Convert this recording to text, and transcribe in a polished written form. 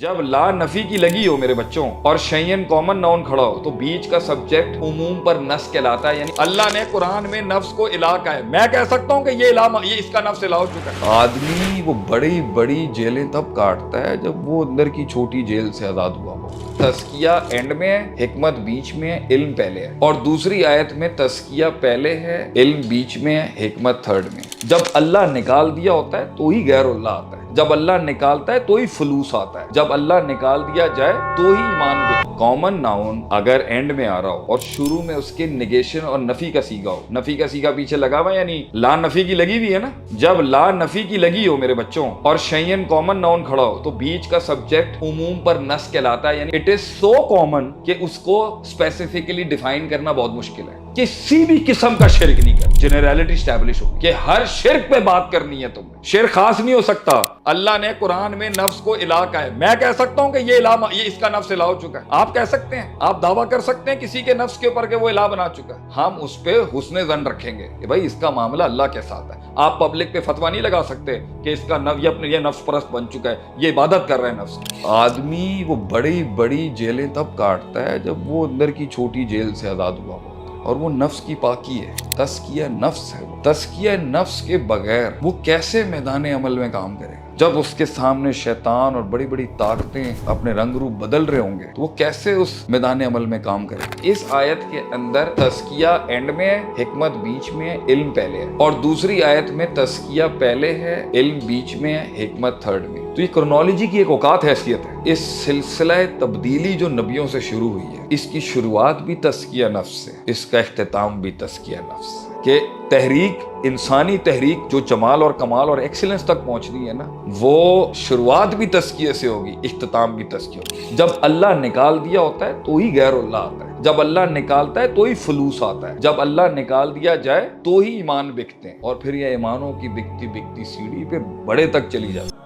जब ला नफी की लगी हो मेरे बच्चों और शयन कॉमन नाउन खड़ा हो तो बीच का सब्जेक्ट उमूम पर नस कहलाता है। यानी अल्लाह ने कुरान में नफ्स को इला कहा है। मैं कह सकता हूँ कि ये इसका नफ्स इला हो चुका है। आदमी वो बड़ी बड़ी जेलें तब काटता है जब वो अंदर की छोटी जेल से आजाद हुआ हो। तस्किया एंड में है, हिकमत बीच में है, इल्म पहले है। और दूसरी आयत में तस्किया पहले है, इल्म बीच में है, हिकमत थर्ड में। जब अल्लाह निकाल दिया होता है तो ही गैरुल्लाह आता है। जब अल्लाह निकालता है तो ही फलूस आता है। जब अल्लाह निकाल दिया जाए तो ही ईमान भी। कॉमन नाउन अगर एंड में आ रहा हो और शुरू में उसके निगेशन और नफी का सीगा हो, नफी का सीगा पीछे लगा हुआ यानी ला नफी की लगी हुई है ना। जब ला नफी की लगी हो मेरे बच्चों और शयन कॉमन नाउन खड़ा हो तो बीच का सब्जेक्ट उमूम पर नस कहलाता है। यानी इट इज सो कॉमन कि उसको स्पेसिफिकली डिफाइन करना बहुत मुश्किल है। किसी भी किस्म का शिरक नहीं कर, जेनरलिटी स्टैब्लिश हो कि हर शिरक पे बात करनी है तुम्हें। शिरक खास नहीं हो सकता। अल्लाह ने कुरान में नफ्स को इला कहा है। मैं कह सकता हूं कि ये इसका नफ्स इला हो चुका है। आप कह सकते हैं, आप दावा कर सकते हैं किसी के नफ्स के ऊपर के वो इला बना चुका है। हम उस पे हुस्ने ज़न रखेंगे कि भाई इसका मामला अल्लाह के साथ है। आप पब्लिक पे फतवा नहीं लगा सकते कि इसका ये नफ्स परस्त बन चुका है, ये इबादत कर रहा है नफ्स की। आदमी वो बड़ी बड़ी जेलें तब काटता है जब वो अंदर की छोटी जेल से आजाद हुआ हो और वो नफ्स की पाकी है। तस्किया नफ्स है। तस्किया नफ्स के बगैर वो कैसे मैदान अमल में काम करेगा? जब उसके सामने शैतान और बड़ी बड़ी ताकतें अपने रंग रूप बदल रहे होंगे तो वो कैसे उस मैदान अमल में काम करेगा? इस आयत के अंदर तस्किया एंड में है, हिकमत बीच में है, इल्म पहले है। और दूसरी आयत में तस्किया पहले है, इल्म बीच में है, हिकमत थर्ड में। तो ये क्रोनोलॉजी की एक औकात हैसियत है। इस सिलसिला तब्दीली जो नबियों से शुरू हुई है, इसकी शुरुआत भी तस्किया नफ्स से, इसका इख्तिताम भी तस्किया नफ्स से। कि तहरीक, इंसानी तहरीक जो जमाल और कमाल और एक्सीलेंस तक पहुंचनी है ना, वो शुरुआत भी तस्किया से होगी, इख्तिताम भी तस्किया होगी। जब अल्लाह निकाल दिया होता है तो ही गैरुल्लाह आता है। जब अल्लाह निकालता है तो ही फलूस आता है। जब अल्लाह निकाल दिया जाए तो ही ईमान बिकते हैं। और फिर ये ईमानों की बिकती बिकती सीढ़ी पे बड़े तक चली जाती है।